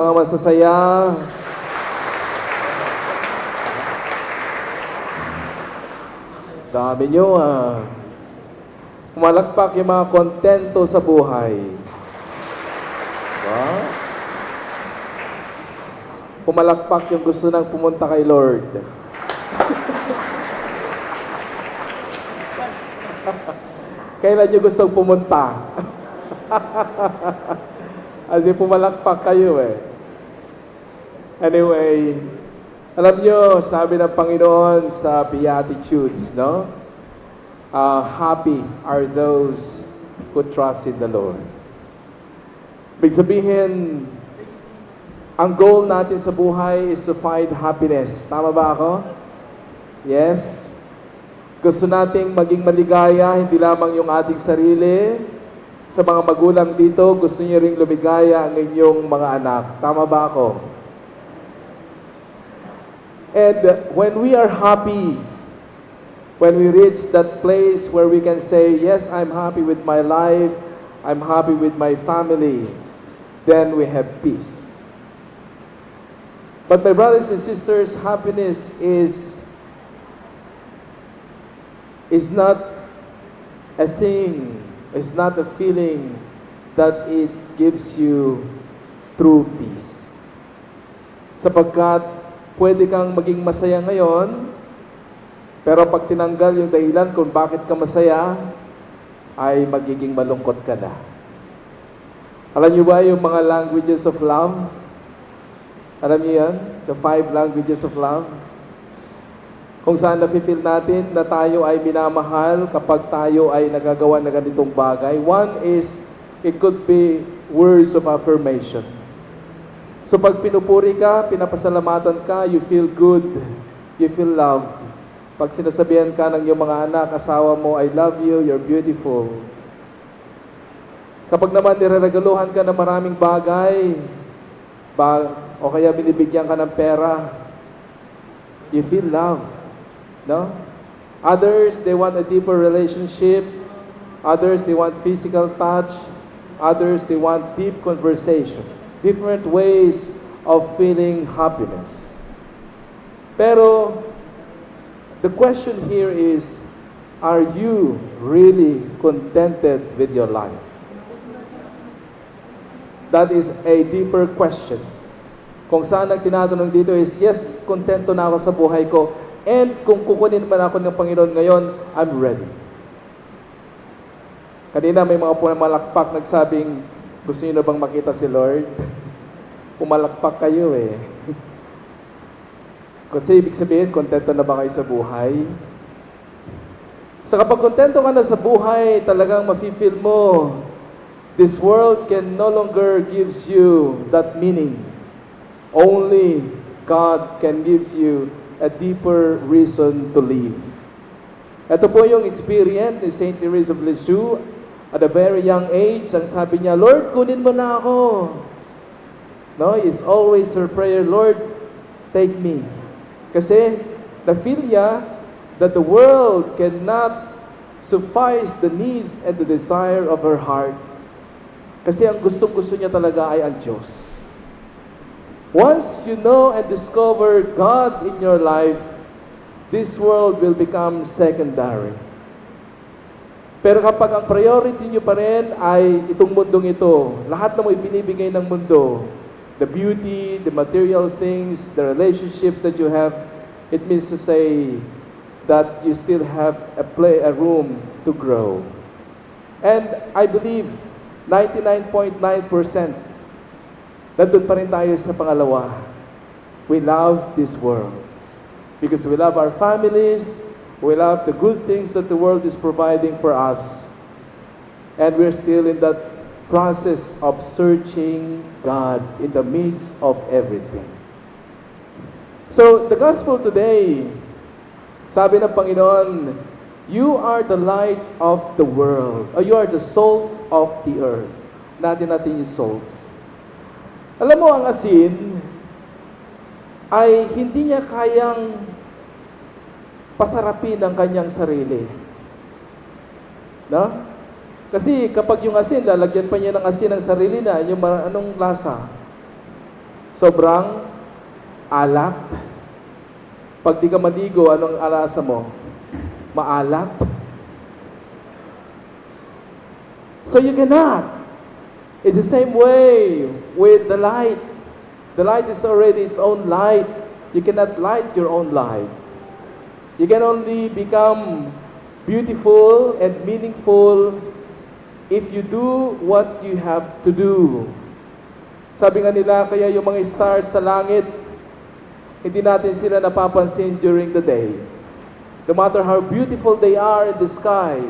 Mga masasaya. Dami nyo Pumalakpak yung mga kontento sa buhay. Diba? Pumalakpak yung gusto nang pumunta kay Lord. Kailan nyo gustong pumunta? Kasi pumalakpak kayo Anyway, alam nyo, sabi ng Panginoon sa Beatitudes, no? Happy are those who trust in the Lord. Ibig sabihin, ang goal natin sa buhay is to find happiness. Tama ba ako? Yes? Gusto nating maging maligaya, hindi lamang yung ating sarili. Sa mga magulang dito, gusto niyo ring lumigaya ang inyong mga anak. Tama ba ako? And when we are happy, when we reach that place where we can say, yes, I'm happy with my life, I'm happy with my family, then we have peace. But my brothers and sisters, happiness is not a thing, it's not a feeling that it gives you true peace. Sapagkat pwede kang maging masaya ngayon, pero pag tinanggal yung dahilan kung bakit ka masaya, ay magiging malungkot ka na. Alam niyo ba yung mga languages of love? Alam niyo yan? The 5 languages of love? Kung saan nafe-feel natin na tayo ay minamahal kapag tayo ay nagagawa ng ganitong bagay. One is, it could be words of affirmation. So pag pinupuri ka, pinapasalamatan ka, you feel good, you feel loved. Pag sinasabihan ka ng iyong mga anak, asawa mo, I love you, you're beautiful. Kapag naman nireregaluhan ka ng maraming bagay, o kaya binibigyan ka ng pera, you feel love. No? Others, they want a deeper relationship. Others, they want physical touch. Others, they want deep conversation. Different ways of feeling happiness. Pero, the question here is, are you really contented with your life? That is a deeper question. Kung saan ang tinatanong dito is, yes, kontento na ako sa buhay ko. And kung kukunin man ako ng Panginoon ngayon, I'm ready. Kanina may mga pumalakpak nagsabing, gusto niyo na bang makita si Lord? Pumalakpak kayo Kasi ibig sabihin, kontento na ba kayo sa buhay? So kapag kontento ka na sa buhay, talagang mafe-feel mo, this world can no longer gives you that meaning. Only God can gives you a deeper reason to live. Ito po yung experience ni Saint Therese of Lisieux at a very young age. Ang sabi niya, Lord, kunin mo na ako. No, it's always her prayer, Lord, take me. Kasi na-feel niya that the world cannot suffice the needs and the desire of her heart. Kasi ang gustong-gusto niya talaga ay ang Diyos. Once you know and discover God in your life, this world will become secondary. Pero kapag ang priority nyo pa rin ay itong mundong ito, lahat na mo ibinibigay ng mundo, the beauty, the material things, the relationships that you have, it means to say that you still have a room to grow. And I believe 99.9% nandun pa rin tayo sa pangalawa. We love this world. Because we love our families, we love the good things that the world is providing for us. And we're still in that process of searching God in the midst of everything. So, the gospel today, sabi ng Panginoon, you are the light of the world, or you are the salt of the earth. Natin yung salt. Alam mo, ang asin ay hindi niya kayang pasarapin ang kanyang sarili. No? Kasi kapag yung asin, lalagyan pa niya ng asin ang sarili na, yung anong lasa? Sobrang alat. Pag di ka maligo, anong alasa mo? Maalat. So you cannot. It's the same way with the light. The light is already its own light. You cannot light your own light. You can only become beautiful and meaningful if you do what you have to do. Sabi nga nila, kaya yung mga stars sa langit, hindi natin sila napapansin during the day. No matter how beautiful they are in the sky,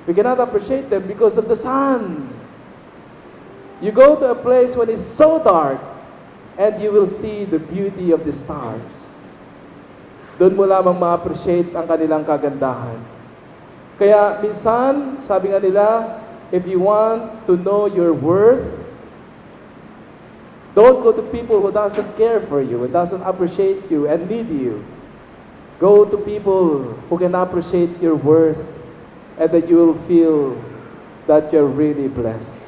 we cannot appreciate them because of the sun. You go to a place when it's so dark, and you will see the beauty of the stars. Doon mo lamang ma-appreciate ang kanilang kagandahan. Kaya minsan, sabi nga nila, if you want to know your worth, don't go to people who doesn't care for you, who doesn't appreciate you and need you. Go to people who can appreciate your worth, and that you will feel that you're really blessed.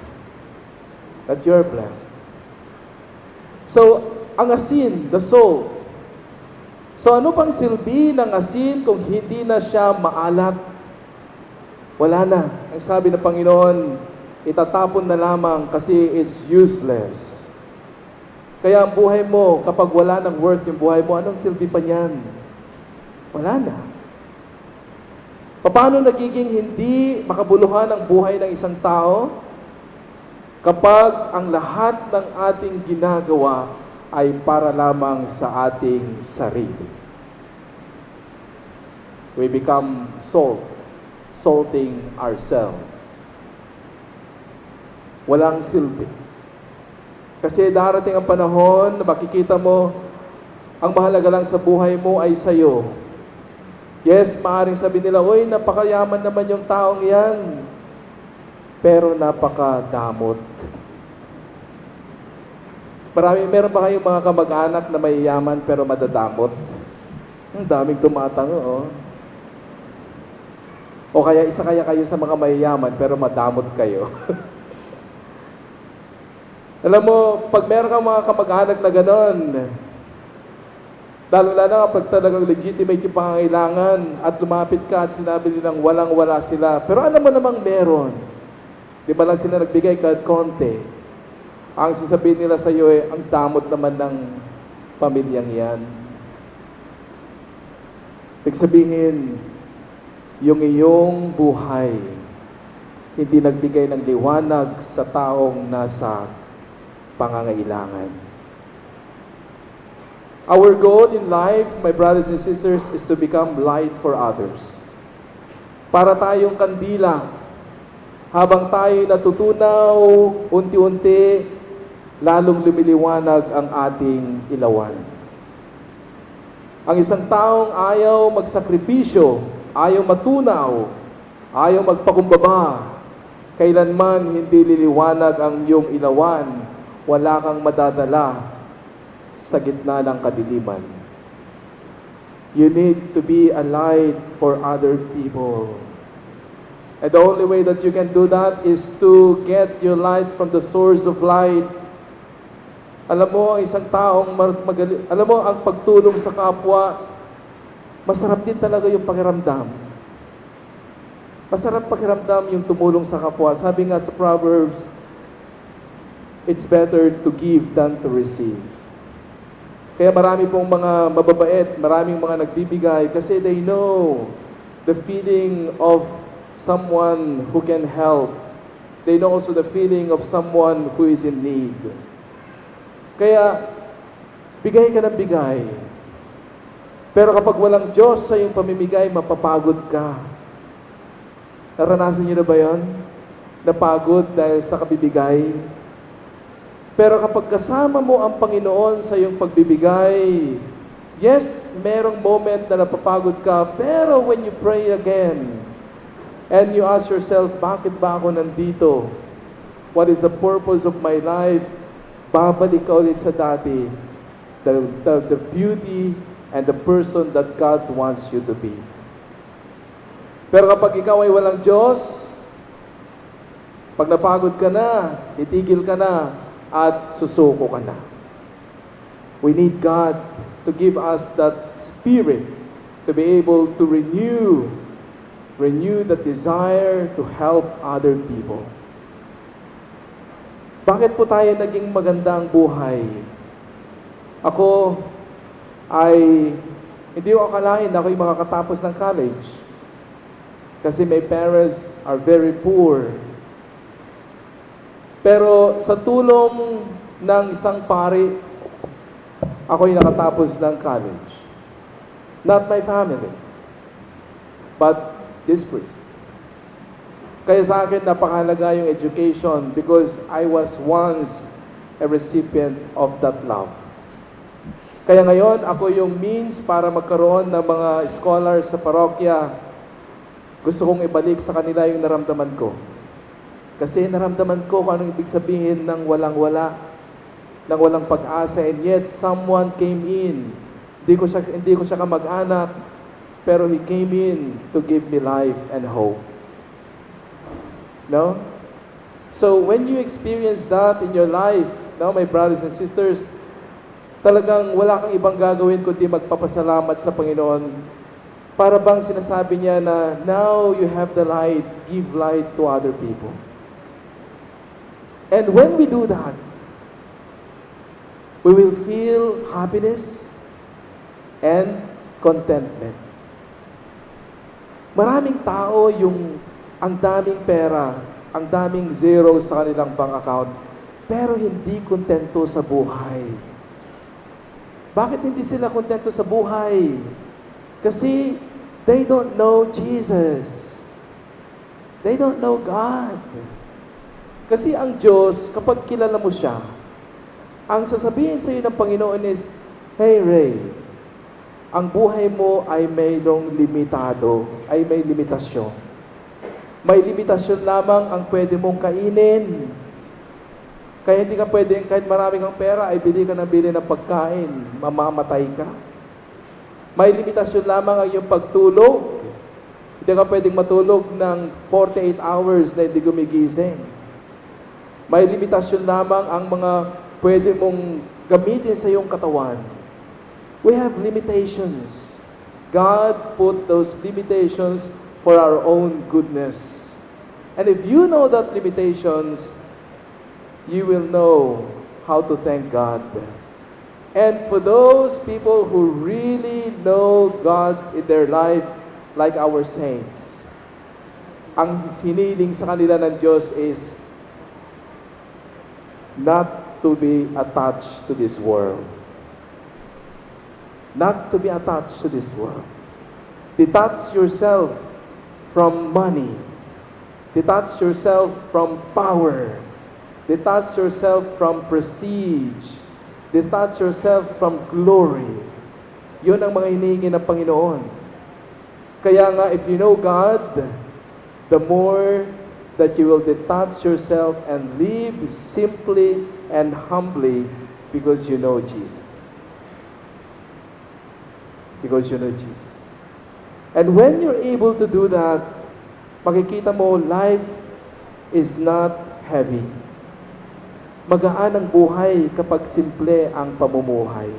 That you're blessed. So, ang asin, the salt. So, ano pang silbi ng asin kung hindi na siya maalat? Wala na. Ang sabi ng Panginoon, itatapon na lamang kasi it's useless. Kaya ang buhay mo, kapag wala ng worth yung buhay mo, anong silbi pa niyan? Wala na. Paano nagiging hindi makabuluhan ang buhay ng isang tao? Kapag ang lahat ng ating ginagawa ay para lamang sa ating sarili. We become salt, salting ourselves. Walang silbi. Kasi darating ang panahon na makikita mo, ang mahalaga lang sa buhay mo ay sa'yo. Yes, maaaring sabihin nila, uy, napakayaman naman yung taong yan. Pero napakadamot. Meron ba kayong mga kamag-anak na mayayaman pero madadamot? Ang daming tumatango, oh. O kaya isa kaya kayo sa mga mayayaman pero madamot kayo. Alam mo, pag meron kang mga kamag-anak na ganon, lalo-lalo kapag talagang legitimate yung pangangailangan at lumapit ka at sinabi nilang walang-wala sila, pero alam mo namang meron. Di ba lang sila nagbigay kahit konti? Ang sasabihin nila sa iyo ay, ang damot naman ng pamilyang yan. Ibig sabihin, yung iyong buhay, hindi nagbigay ng liwanag sa taong nasa pangangailangan. Our goal in life, my brothers and sisters, is to become light for others. Para tayong kandila, habang tayo natutunaw, unti-unti, lalong lumiliwanag ang ating ilawan. Ang isang taong ayaw magsakripisyo, ayaw matunaw, ayaw magpakumbaba, kailanman hindi liliwanag ang iyong ilawan, wala kang madadala sa gitna ng kadiliman. You need to be a light for other people. And the only way that you can do that is to get your light from the source of light. Alam mo, ang isang taong alam mo, ang pagtulong sa kapwa, masarap din talaga yung pakiramdam. Masarap pakiramdam yung tumulong sa kapwa. Sabi nga sa Proverbs, it's better to give than to receive. Kaya marami pong mga mababait, maraming mga nagbibigay kasi they know the feeling of someone who can help. They know also the feeling of someone who is in need. Kaya, bigay ka ng bigay. Pero kapag walang Diyos sa iyong pamimigay, mapapagod ka. Naranasan niyo na ba yun? Napagod dahil sa kabibigay? Pero kapag kasama mo ang Panginoon sa iyong pagbibigay, yes, merong moment na napapagod ka, pero when you pray again, and you ask yourself, bakit ba ako nandito? What is the purpose of my life? Babalik ka ulit sa dati. The beauty and the person that God wants you to be. Pero kapag ikaw ay walang Diyos, pag napagod ka na, titigil ka na, at susuko ka na. We need God to give us that spirit to be able to renew that desire to help other people. Bakit po tayo naging magandang buhay? Ako ay hindi ko akalain na ako'y makakatapos ng college. Kasi my parents are very poor. Pero sa tulong ng isang pari, ako'y nakatapos ng college. Not my family, but this priest. Kaya sa akin, napakahalaga yung education because I was once a recipient of that love. Kaya ngayon, ako yung means para magkaroon ng mga scholars sa parokya. Gusto kong ibalik sa kanila yung naramdaman ko. Kasi naramdaman ko kung anong ibig sabihin ng walang-wala, ng walang pag-asa, and yet someone came in. Hindi ko siya kamag-anak, pero he came in to give me life and hope. No? So when you experience that in your life, no, my brothers and sisters, talagang wala kang ibang gagawin kundi magpapasalamat sa Panginoon. Para bang sinasabi niya na, now you have the light, give light to other people. And when we do that, we will feel happiness and contentment. Maraming tao ang daming pera, ang daming zero sa kanilang bank account, pero hindi kontento sa buhay. Bakit hindi sila kontento sa buhay? Kasi they don't know Jesus. They don't know God. Kasi ang Diyos, kapag kilala mo siya, ang sasabihin sa iyo ng Panginoon is, hey Ray, ang buhay mo ay mayroong limitado, ay may limitasyon. May limitasyon lamang ang pwede mong kainin. Kaya hindi ka pwedeng, kahit marami kang pera, ay bili ka ng bili ng pagkain, mamamatay ka. May limitasyon lamang ang iyong pagtulog. Hindi ka pwedeng matulog ng 48 hours na hindi gumigising. May limitasyon lamang ang mga pwede mong gamitin sa iyong katawan. We have limitations. God put those limitations for our own goodness. And if you know that limitations, you will know how to thank God. And for those people who really know God in their life, like our saints, ang hiniling sa kanila ng Diyos is not to be attached to this world. Not to be attached to this world. Detach yourself from money. Detach yourself from power. Detach yourself from prestige. Detach yourself from glory. Yun ang mga hinihingi ng Panginoon. Kaya nga, if you know God, the more that you will detach yourself and live simply and humbly because you know Jesus. Because you know Jesus. And when you're able to do that, makikita mo, life is not heavy. Magaan ang buhay kapag simple ang pamumuhay.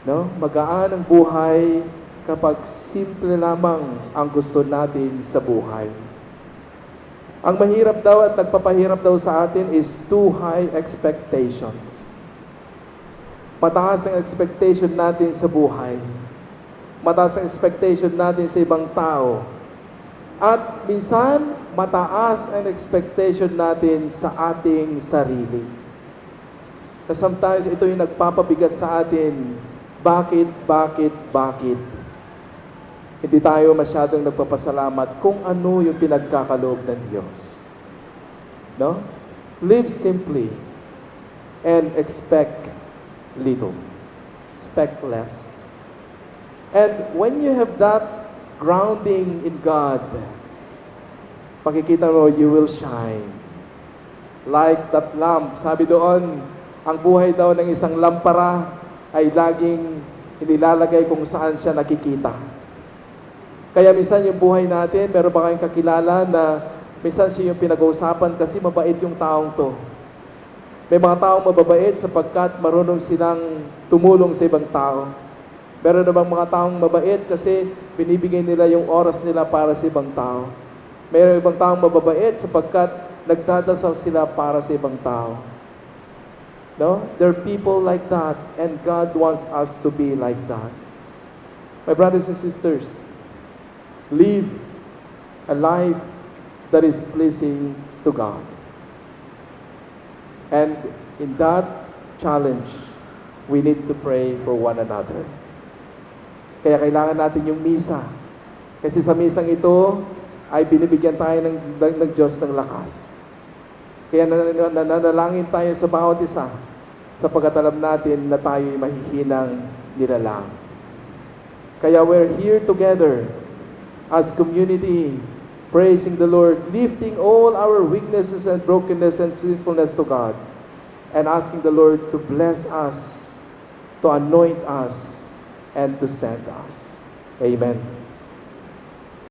No? Magaan ang buhay kapag simple lamang ang gusto natin sa buhay. Ang mahirap daw at nagpapahirap daw sa atin is too high expectations. Mataas ang expectation natin sa buhay. Mataas ang expectation natin sa ibang tao. At minsan, mataas ang expectation natin sa ating sarili. Na sometimes ito yung nagpapabigat sa atin, bakit? Hindi tayo masyadong nagpapasalamat kung ano yung pinagkakaloob ng Diyos. No? Live simply and expect little. Expect less. And when you have that grounding in God, pakikita mo, you will shine. Like that lamp. Sabi doon, ang buhay daw ng isang lampara ay laging inilalagay kung saan siya nakikita. Kaya minsan yung buhay natin, meron ba kayong kakilala na minsan siya yung pinag-uusapan kasi mabait yung taong to. May mga taong mababait sapagkat marunong silang tumulong sa ibang tao. Meron namang mga taong mabait kasi binibigay nila yung oras nila para sa ibang tao. Meron ibang taong mababait sapagkat nagdadasal sila para sa ibang tao. No? There are people like that, and God wants us to be like that. My brothers and sisters, live a life that is pleasing to God. And in that challenge, we need to pray for one another. Kaya kailangan natin yung misa. Kasi sa misang ito, ay binibigyan tayo ng Diyos ng lakas. Kaya nananalangin tayo sa bawat isa, sapagkat alam natin na tayo'y mahihinang nilalang. Kaya we're here together as community, praising the Lord, lifting all our weaknesses and brokenness and sinfulness to God, and asking the Lord to bless us, to anoint us, and to send us. Amen.